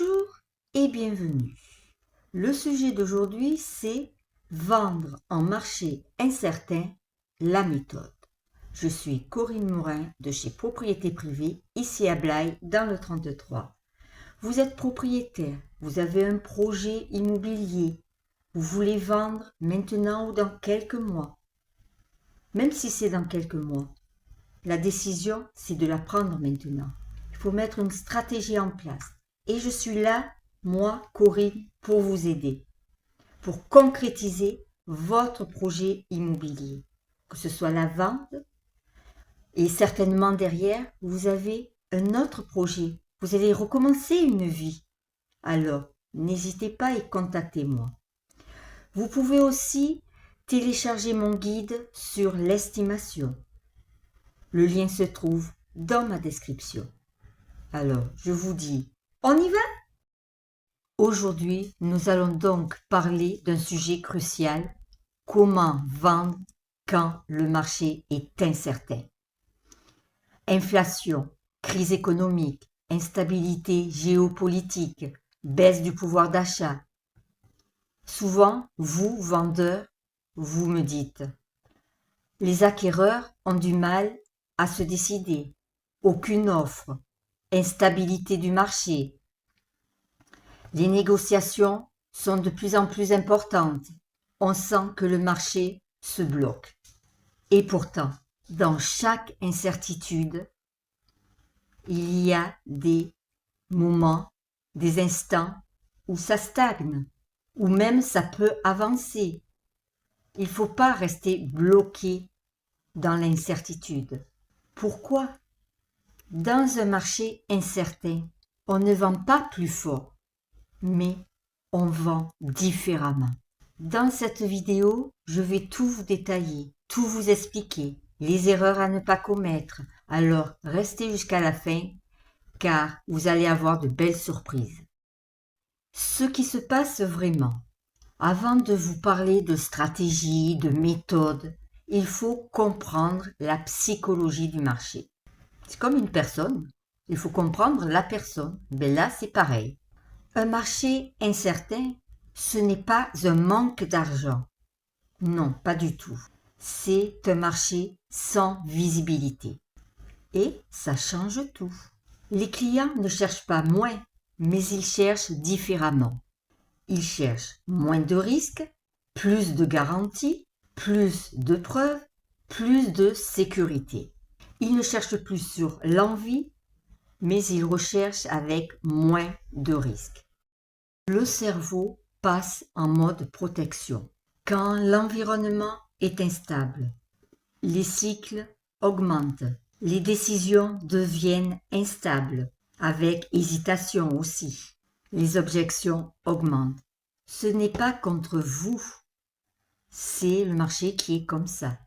Bonjour et bienvenue. Le sujet d'aujourd'hui, c'est vendre en marché incertain, la méthode. Je suis Corinne Morin de chez Propriété Privée, ici à Blaye, dans le 33. Vous êtes propriétaire, vous avez un projet immobilier, vous voulez vendre maintenant ou dans quelques mois. Même si c'est dans quelques mois, la décision, c'est de la prendre maintenant. Il faut mettre une stratégie en place. Et je suis là, moi, Corinne, pour vous aider, pour concrétiser votre projet immobilier, que ce soit la vente, et certainement derrière, vous avez un autre projet. Vous allez recommencer une vie. Alors, n'hésitez pas et contactez-moi. Vous pouvez aussi télécharger mon guide sur l'estimation. Le lien se trouve dans ma description. Alors, je vous dis, on y va ? Aujourd'hui, nous allons donc parler d'un sujet crucial, comment vendre quand le marché est incertain. Inflation, crise économique, instabilité géopolitique, baisse du pouvoir d'achat. Souvent, vous, vendeurs, vous me dites, les acquéreurs ont du mal à se décider, aucune offre, instabilité du marché. Les négociations sont de plus en plus importantes. On sent que le marché se bloque. Et pourtant, dans chaque incertitude, il y a des moments, des instants où ça stagne, ou même ça peut avancer. Il ne faut pas rester bloqué dans l'incertitude. Pourquoi ? Dans un marché incertain, on ne vend pas plus fort, mais on vend différemment. Dans cette vidéo, je vais tout vous détailler, tout vous expliquer, les erreurs à ne pas commettre. Alors, restez jusqu'à la fin, car vous allez avoir de belles surprises. Ce qui se passe vraiment. Avant de vous parler de stratégie, de méthode, il faut comprendre la psychologie du marché. C'est comme une personne. Il faut comprendre la personne. Mais là, c'est pareil. Un marché incertain, ce n'est pas un manque d'argent. Non, pas du tout. C'est un marché sans visibilité. Et ça change tout. Les clients ne cherchent pas moins, mais ils cherchent différemment. Ils cherchent moins de risques, plus de garanties, plus de preuves, plus de sécurité. Ils ne cherchent plus sur l'envie, mais ils recherchent avec moins de risques. Le cerveau passe en mode protection. Quand l'environnement est instable, les cycles augmentent, les décisions deviennent instables, avec hésitation aussi. Les objections augmentent. Ce n'est pas contre vous, c'est le marché qui est comme ça.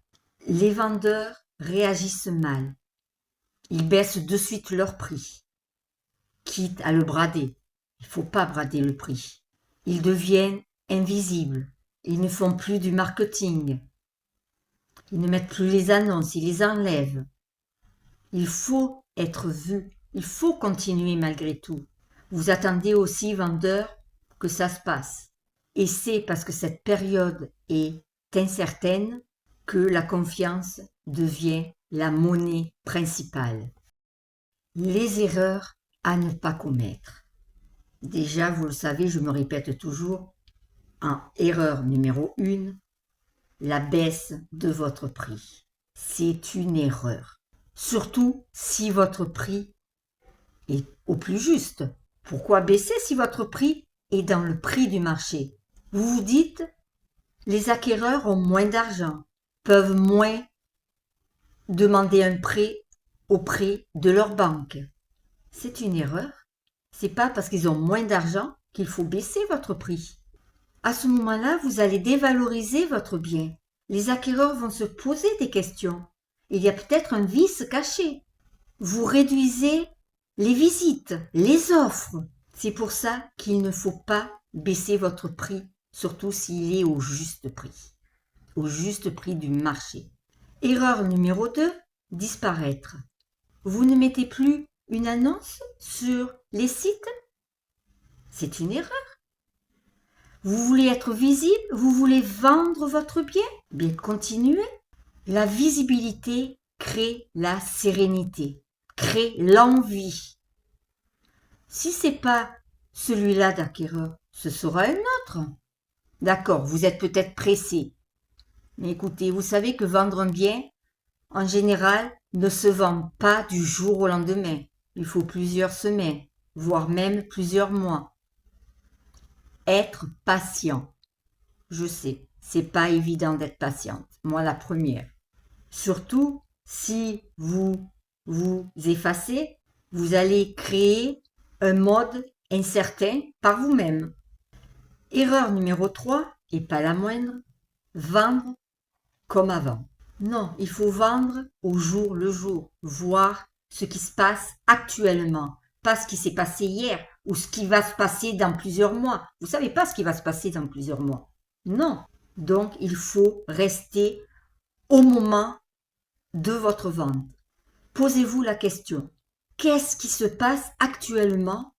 Les vendeurs réagissent mal. Ils baissent de suite leur prix, quitte à le brader. Il ne faut pas brader le prix. Ils deviennent invisibles. Ils ne font plus du marketing. Ils ne mettent plus les annonces, ils les enlèvent. Il faut être vu. Il faut continuer malgré tout. Vous attendez aussi, vendeurs, que ça se passe. Et c'est parce que cette période est incertaine que la confiance devient la monnaie principale. Les erreurs à ne pas commettre. Déjà, vous le savez, je me répète toujours, en erreur numéro 1, la baisse de votre prix. C'est une erreur. Surtout si votre prix est au plus juste. Pourquoi baisser si votre prix est dans le prix du marché ? Vous vous dites, les acquéreurs ont moins d'argent, peuvent moins demander un prêt auprès de leur banque. C'est une erreur. C'est pas parce qu'ils ont moins d'argent qu'il faut baisser votre prix. À ce moment-là, vous allez dévaloriser votre bien. Les acquéreurs vont se poser des questions. Il y a peut-être un vice caché. Vous réduisez les visites, les offres. C'est pour ça qu'il ne faut pas baisser votre prix, surtout s'il est au juste prix du marché. Erreur numéro 2, disparaître. Vous ne mettez plus une annonce sur les sites ? C'est une erreur. Vous voulez être visible? Vous voulez vendre votre bien? Bien, continuez. La visibilité crée la sérénité, crée l'envie. Si c'est pas celui-là d'acquéreur, ce sera un autre. D'accord, vous êtes peut-être pressé. Mais écoutez, vous savez que vendre un bien, en général, ne se vend pas du jour au lendemain. Il faut plusieurs semaines, voire même plusieurs mois. Être patient. Je sais, c'est pas évident d'être patiente. Moi, la première. Surtout, si vous vous effacez, vous allez créer un mode incertain par vous-même. Erreur numéro 3, et pas la moindre, vendre comme avant. Non, il faut vendre au jour le jour, voir ce qui se passe actuellement, pas ce qui s'est passé hier ou ce qui va se passer dans plusieurs mois. Vous savez pas ce qui va se passer dans plusieurs mois. Non. Donc, il faut rester au moment de votre vente. Posez-vous la question, qu'est-ce qui se passe actuellement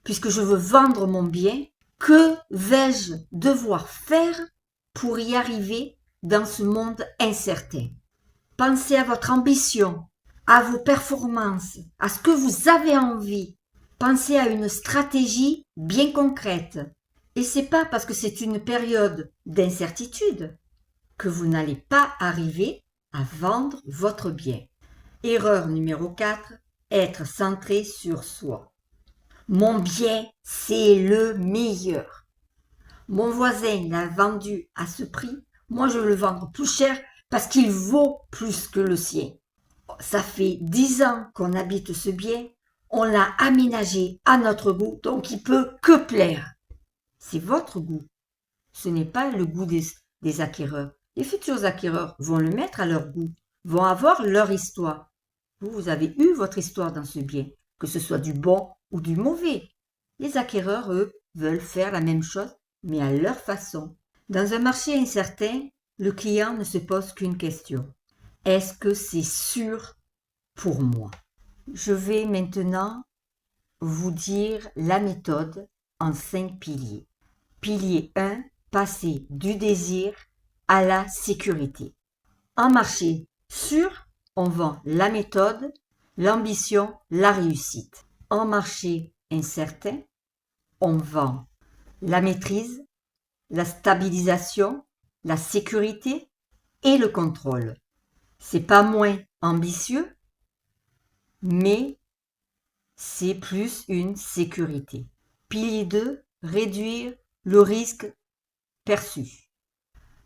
puisque je veux vendre mon bien? Que vais-je devoir faire pour y arriver dans ce monde incertain? Pensez à votre ambition, à vos performances, à ce que vous avez envie. Pensez à une stratégie bien concrète. Et c'est pas parce que c'est une période d'incertitude que vous n'allez pas arriver à vendre votre bien. Erreur numéro 4, être centré sur soi. Mon bien, c'est le meilleur. Mon voisin l'a vendu à ce prix, moi je veux le vendre plus cher parce qu'il vaut plus que le sien. Ça fait 10 ans qu'on habite ce bien, on l'a aménagé à notre goût, donc il peut que plaire. C'est votre goût, ce n'est pas le goût des acquéreurs. Les futurs acquéreurs vont le mettre à leur goût, vont avoir leur histoire. Vous avez eu votre histoire dans ce bien, que ce soit du bon ou du mauvais. Les acquéreurs, eux, veulent faire la même chose, mais à leur façon. Dans un marché incertain, le client ne se pose qu'une question. Est-ce que c'est sûr pour moi? Je vais maintenant vous dire la méthode en 5 piliers. Pilier 1, passer du désir à la sécurité. En marché sûr, on vend la méthode, l'ambition, la réussite. En marché incertain, on vend la maîtrise, la stabilisation, la sécurité et le contrôle. C'est pas moins ambitieux, mais c'est plus une sécurité. Pilier 2, réduire le risque perçu.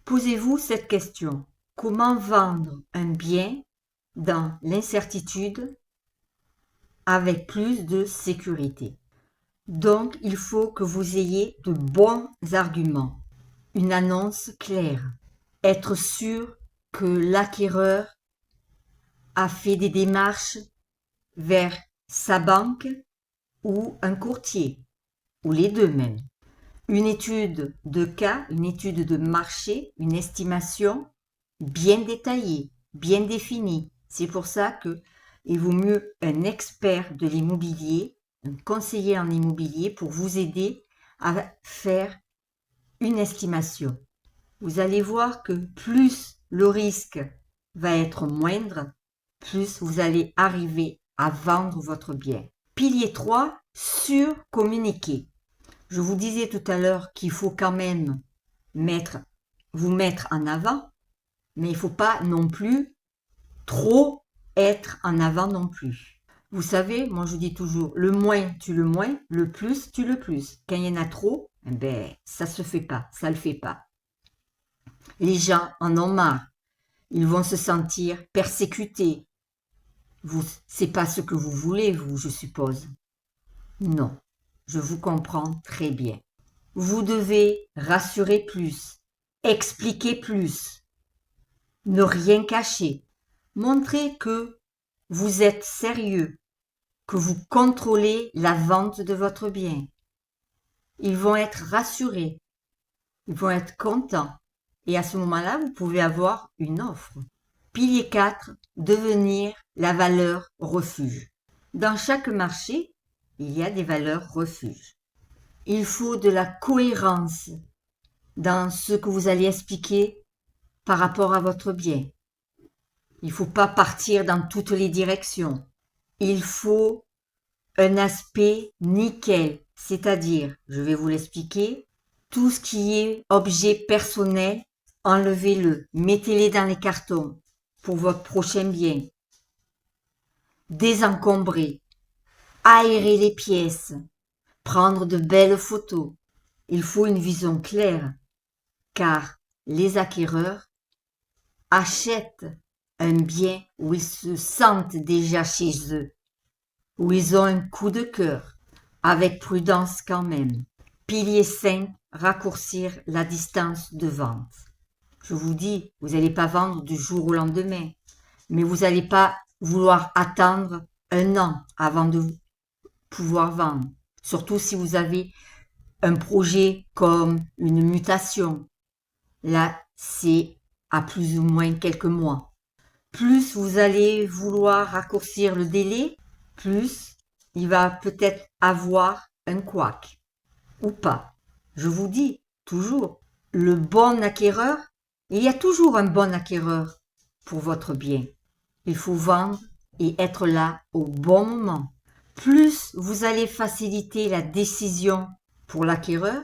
Posez-vous cette question. Comment vendre un bien dans l'incertitude avec plus de sécurité? Donc, il faut que vous ayez de bons arguments, une annonce claire, être sûr que l'acquéreur a fait des démarches vers sa banque ou un courtier, ou les deux même. Une étude de cas, une étude de marché, une estimation bien détaillée, bien définie. C'est pour ça que il vaut mieux un expert de l'immobilier, un conseiller en immobilier pour vous aider à faire une estimation. Vous allez voir que plus le risque va être moindre, plus vous allez arriver à vendre votre bien. Pilier 3, surcommuniquer. Je vous disais tout à l'heure qu'il faut quand même vous mettre en avant, mais il ne faut pas non plus trop être en avant non plus. Vous savez, moi je dis toujours, le moins tue le moins, le plus tue le plus. Quand il y en a trop, ça se fait pas, ça le fait pas. Les gens en ont marre, ils vont se sentir persécutés. C'est pas ce que vous voulez, vous, je suppose. Non, je vous comprends très bien. Vous devez rassurer plus, expliquer plus, ne rien cacher, montrer que vous êtes sérieux, que vous contrôlez la vente de votre bien. Ils vont être rassurés, ils vont être contents et à ce moment-là, vous pouvez avoir une offre. Pilier 4, devenir la valeur refuge. Dans chaque marché, il y a des valeurs refuges. Il faut de la cohérence dans ce que vous allez expliquer par rapport à votre bien. Il ne faut pas partir dans toutes les directions. Il faut un aspect nickel, c'est-à-dire, je vais vous l'expliquer, tout ce qui est objet personnel, enlevez-le, mettez-les dans les cartons pour votre prochain bien. Désencombrer, aérer les pièces, prendre de belles photos. Il faut une vision claire, car les acquéreurs achètent un bien où ils se sentent déjà chez eux, où ils ont un coup de cœur, avec prudence quand même. Pilier 5, raccourcir la distance de vente. Je vous dis, vous n'allez pas vendre du jour au lendemain, mais vous n'allez pas vouloir attendre un an avant de pouvoir vendre. Surtout si vous avez un projet comme une mutation. Là, c'est à plus ou moins quelques mois. Plus vous allez vouloir raccourcir le délai, plus il va peut-être avoir un couac. Ou pas. Je vous dis, toujours, le bon acquéreur, il y a toujours un bon acquéreur pour votre bien. Il faut vendre et être là au bon moment. Plus vous allez faciliter la décision pour l'acquéreur,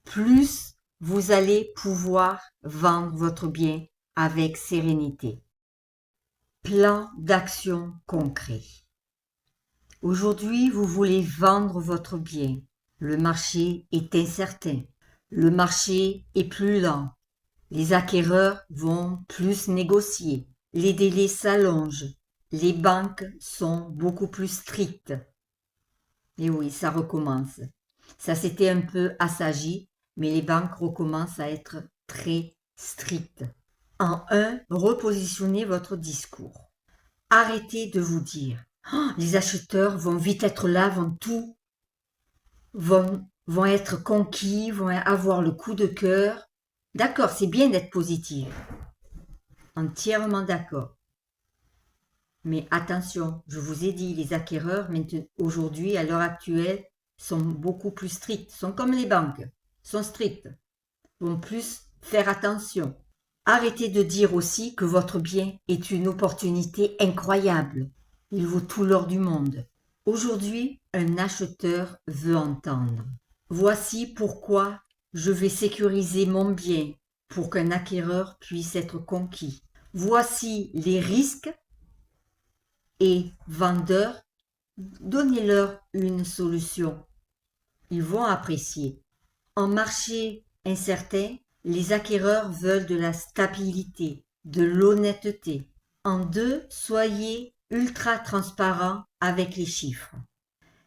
plus vous allez pouvoir vendre votre bien avec sérénité. Plan d'action concret. Aujourd'hui, vous voulez vendre votre bien. Le marché est incertain. Le marché est plus lent. Les acquéreurs vont plus négocier. Les délais s'allongent. Les banques sont beaucoup plus strictes. Et oui, ça recommence. Ça s'était un peu assagi, mais les banques recommencent à être très strictes. En 1, repositionnez votre discours. Arrêtez de vous dire oh, les acheteurs vont vite être là, vont être conquis, vont avoir le coup de cœur. D'accord, c'est bien d'être positif. Entièrement d'accord. Mais attention, je vous ai dit, les acquéreurs, aujourd'hui, à l'heure actuelle, sont beaucoup plus stricts. Sont comme les banques, sont stricts. Vont plus faire attention. Arrêtez de dire aussi que votre bien est une opportunité incroyable. Il vaut tout l'or du monde. Aujourd'hui, un acheteur veut entendre. Voici pourquoi je vais sécuriser mon bien pour qu'un acquéreur puisse être conquis. Voici les risques et vendeurs, donnez-leur une solution. Ils vont apprécier. En marché incertain, les acquéreurs veulent de la stabilité, de l'honnêteté. En 2, soyez ultra transparent avec les chiffres.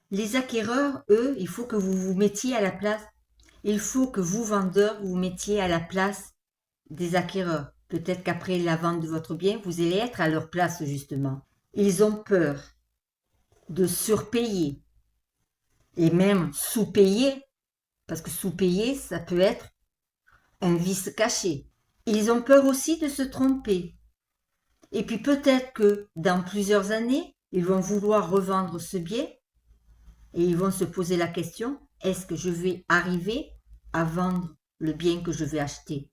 Les acquéreurs, eux, il faut que vous vous mettiez à la place, il faut que vous, vendeurs, vous mettiez à la place des acquéreurs. Peut-être qu'après la vente de votre bien, vous allez être à leur place, justement. Ils ont peur de surpayer et même sous-payer, parce que sous-payer, ça peut être un vice caché. Ils ont peur aussi de se tromper. Et puis peut-être que dans plusieurs années, ils vont vouloir revendre ce bien et ils vont se poser la question, est-ce que je vais arriver à vendre le bien que je vais acheter?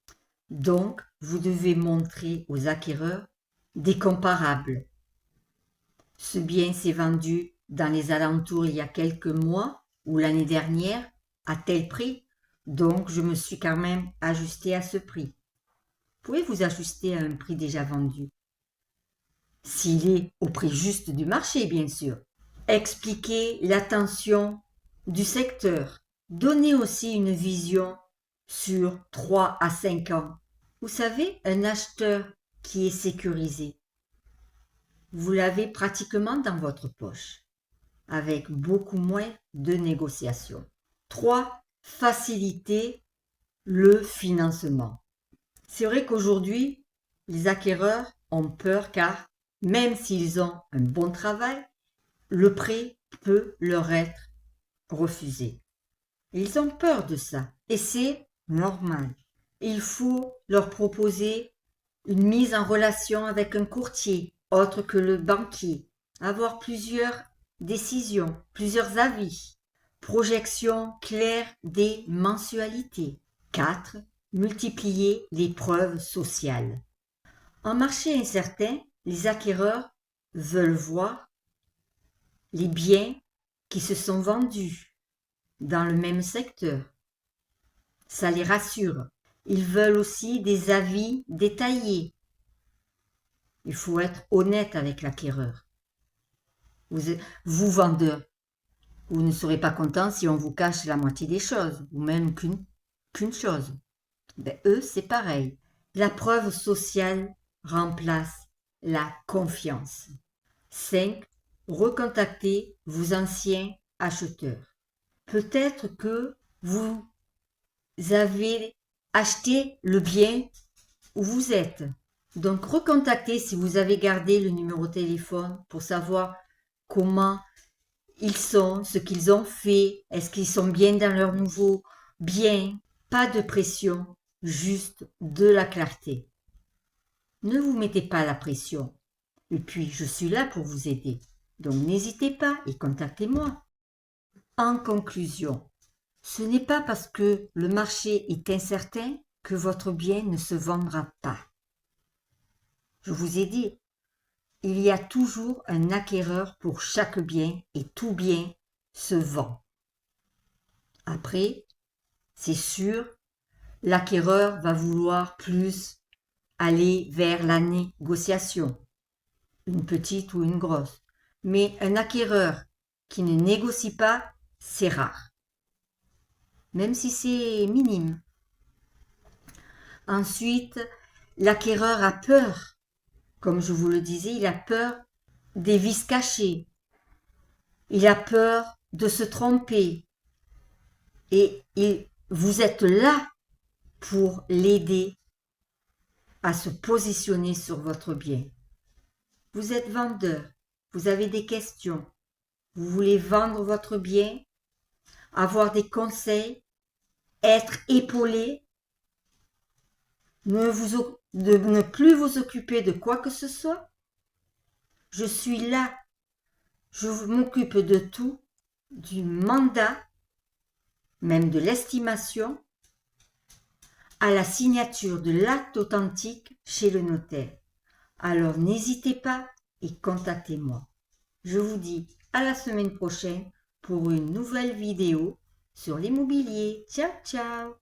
Donc, vous devez montrer aux acquéreurs des comparables. Ce bien s'est vendu dans les alentours il y a quelques mois ou l'année dernière à tel prix, donc je me suis quand même ajusté à ce prix. Vous pouvez vous ajuster à un prix déjà vendu. S'il est au prix juste du marché, bien sûr. Expliquez l'attention du secteur. Donnez aussi une vision sur 3 à 5 ans. Vous savez, un acheteur qui est sécurisé, vous l'avez pratiquement dans votre poche, avec beaucoup moins de négociations. 3. Faciliter le financement. C'est vrai qu'aujourd'hui, les acquéreurs ont peur car, même s'ils ont un bon travail, le prêt peut leur être refusé. Ils ont peur de ça et c'est normal. Il faut leur proposer une mise en relation avec un courtier, autre que le banquier, avoir plusieurs décisions, plusieurs avis, Projection claire des mensualités. 4. Multiplier les preuves sociales. En marché incertain, les acquéreurs veulent voir les biens qui se sont vendus dans le même secteur. Ça les rassure. Ils veulent aussi des avis détaillés. Il faut être honnête avec l'acquéreur. Vous, vendeur, vous ne serez pas content si on vous cache la moitié des choses, ou même qu'une chose. Ben, eux, c'est pareil. La preuve sociale remplace la confiance. 5. Recontactez vos anciens acheteurs. Peut-être que vous avez acheté le bien où vous êtes. Donc, recontactez si vous avez gardé le numéro de téléphone pour savoir comment ils sont, ce qu'ils ont fait, est-ce qu'ils sont bien dans leur nouveau bien. Pas de pression, juste de la clarté. Ne vous mettez pas la pression. Et puis, je suis là pour vous aider. Donc, n'hésitez pas et contactez-moi. En conclusion, ce n'est pas parce que le marché est incertain que votre bien ne se vendra pas. Je vous ai dit, il y a toujours un acquéreur pour chaque bien et tout bien se vend. Après, c'est sûr, l'acquéreur va vouloir plus aller vers la négociation, une petite ou une grosse. Mais un acquéreur qui ne négocie pas, c'est rare, même si c'est minime. Ensuite, l'acquéreur a peur. Comme je vous le disais, il a peur des vices cachés. Il a peur de se tromper. Et vous êtes là pour l'aider à se positionner sur votre bien. Vous êtes vendeur, vous avez des questions, vous voulez vendre votre bien, avoir des conseils, être épaulé, ne plus vous occuper de quoi que ce soit. Je suis là, je m'occupe de tout, du mandat, même de l'estimation, à la signature de l'acte authentique chez le notaire. Alors n'hésitez pas et contactez-moi. Je vous dis à la semaine prochaine pour une nouvelle vidéo sur l'immobilier. Ciao, ciao!